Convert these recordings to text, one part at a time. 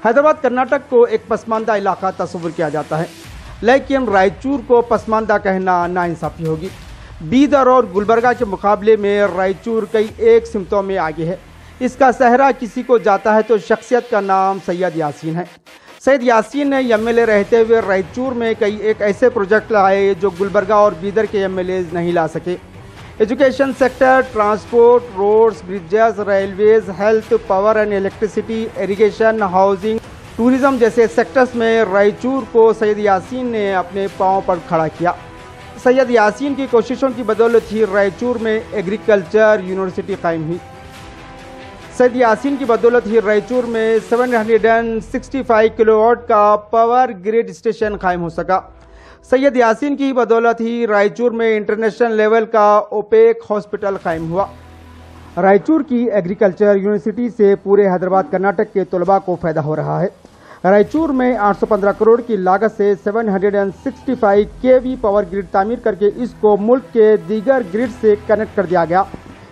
हैदराबाद कर्नाटक को एक पसमानदा इलाका तस्वुर किया जाता है, लेकिन रायचूर को पसमानदा कहना नाइंसाफी होगी। बीदर और गुलबर्गा के मुकाबले में रायचूर कई एक सिमतों में आगे है। इसका सहरा किसी को जाता है तो शख्सियत का नाम सैयद यासीन है। सैयद यासीन ने एमएलए रहते हुए रायचूर में कई एक ऐसे प्रोजेक्ट लाए जो गुलबर्गा और बीदर के एमएलए नहीं ला सके। Education sector, transport, roads, bridges, railways, health, power and electricity, irrigation, housing, tourism जैसे सेक्टर्स में रायचूर को सैयद यासीन ने अपने पांव पर खड़ा किया। सैयद यासीन की कोशिशों की बदौलत ही रायचूर में एग्रीकल्चर यूनिवर्सिटी कायम हुई। सैयद यासीन की बदौलत ही रायचूर में 765 किलोवाट का पावर ग्रिड स्टेशन कायम हो सका। सैयद यासीन की बदौलत ही रायचूर में इंटरनेशनल लेवल का ओपेक हॉस्पिटल कायम हुआ। रायचूर की एग्रीकल्चर यूनिवर्सिटी से पूरे हैदराबाद कर्नाटक के तलबा को फायदा हो रहा है। रायचूर में 815 करोड़ की लागत से 765 केवी पावर ग्रिड तामीर करके इसको मुल्क के दीगर ग्रिड से कनेक्ट कर दिया गया।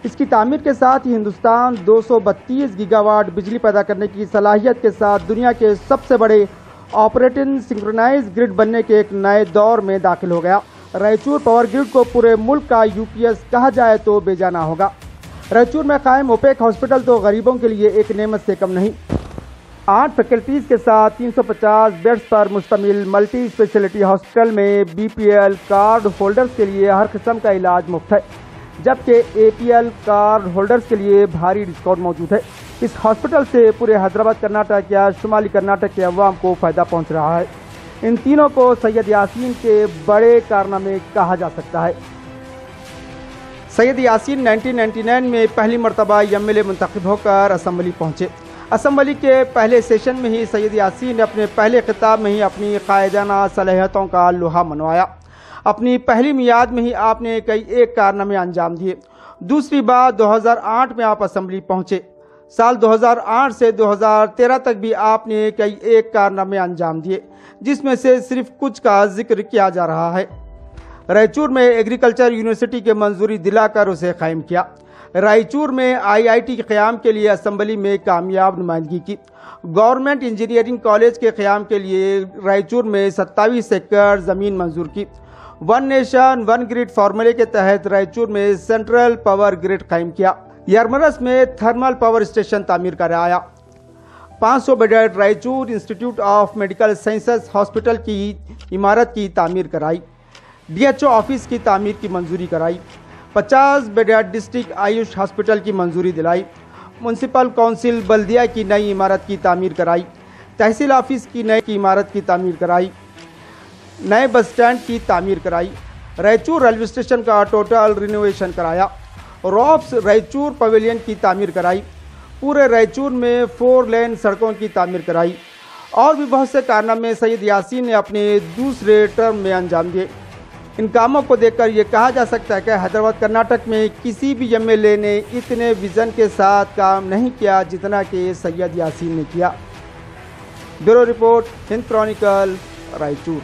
इसकी तामीर के साथ ही हिंदुस्तान 232 गीगावाट बिजली पैदा करने की सलाहियत के साथ दुनिया के सबसे बड़े ऑपरेटिंग सिंक्रोनाइज ग्रिड बनने के एक नए दौर में दाखिल हो गया। रायचूर पावर ग्रिड को पूरे मुल्क का यूपीएस कहा जाए तो बेजाना होगा। रायचूर में कायम ओपेक हॉस्पिटल तो गरीबों के लिए एक नेमत से कम नहीं। 8 फैकल्टीज के साथ 350 बेड्स पर मुश्तमिल मल्टी स्पेशलिटी हॉस्पिटल में बीपीएल कार्ड होल्डर्स के लिए हर किस्म का इलाज मुफ्त है, जबकि एपीएल कार्ड होल्डर्स के लिए भारी डिस्काउंट मौजूद है। इस हॉस्पिटल से पूरे हैदराबाद कर्नाटक या शुमाली कर्नाटक के अवाम को फायदा पहुंच रहा है। इन तीनों को सैयद यासीन के बड़े कारनामे कहा जा सकता है। सैयद यासीन 1999 में पहली मरतबा एमएलए मुंतखब होकर असम्बली पहुंचे। असम्बली के पहले सेशन में ही सैयद यासीन ने अपने पहले खिताब में ही अपनी कायदाना सलाहियतों का लोहा मनवाया। अपनी पहली मियाद में ही आपने कई एक कारनामे अंजाम दिए। दूसरी बार 2008 में आप असम्बली पहुंचे। साल 2008 से 2013 तक भी आपने कई एक कारनामे अंजाम दिए, जिसमें से सिर्फ कुछ का जिक्र किया जा रहा है। रायचूर में एग्रीकल्चर यूनिवर्सिटी के मंजूरी दिलाकर उसे कायम किया। रायचूर में आईआईटी के क़याम के लिए असम्बली में कामयाब नुमाइंदगी की। गवर्नमेंट इंजीनियरिंग कॉलेज के क़याम के लिए रायचूर में 27 एकड़ ज़मीन मंजूर की। वन नेशन वन ग्रिड फार्मूले के तहत रायचूर में सेंट्रल पावर ग्रिड कायम किया। यरमरस में थर्मल पावर स्टेशन तामीर कराया। 500 bedded Raichur institute of medical sciences hospital की इमारत की तामीर कराई। डीएचओ ऑफिस की तामीर की मंजूरी कराई। 50 बेडेड डिस्ट्रिक्ट आयुष हॉस्पिटल की मंजूरी दिलाई। म्यूनसिपल काउंसिल बल्दिया की नई इमारत की तामीर कराई। तहसील ऑफिस की नई इमारत की तामीर कराई। नए बस स्टैंड की तामीर कराई। रायचूर रेलवे स्टेशन का टोटल रिनोवेशन कराया। रॉप्स रायचूर पवेलियन की तामीर कराई। पूरे रायचूर में 4 लेन सड़कों की तामीर कराई। और भी बहुत से कारनामे सैयद यासीन ने अपने दूसरे टर्म में अंजाम दिए। इन कामों को देखकर ये कहा जा सकता है कि हैदराबाद कर्नाटक में किसी भी एमएलए ने इतने विजन के साथ काम नहीं किया जितना कि सैयद यासीन ने किया। Bureau report, Hind Chronicle, Raichur.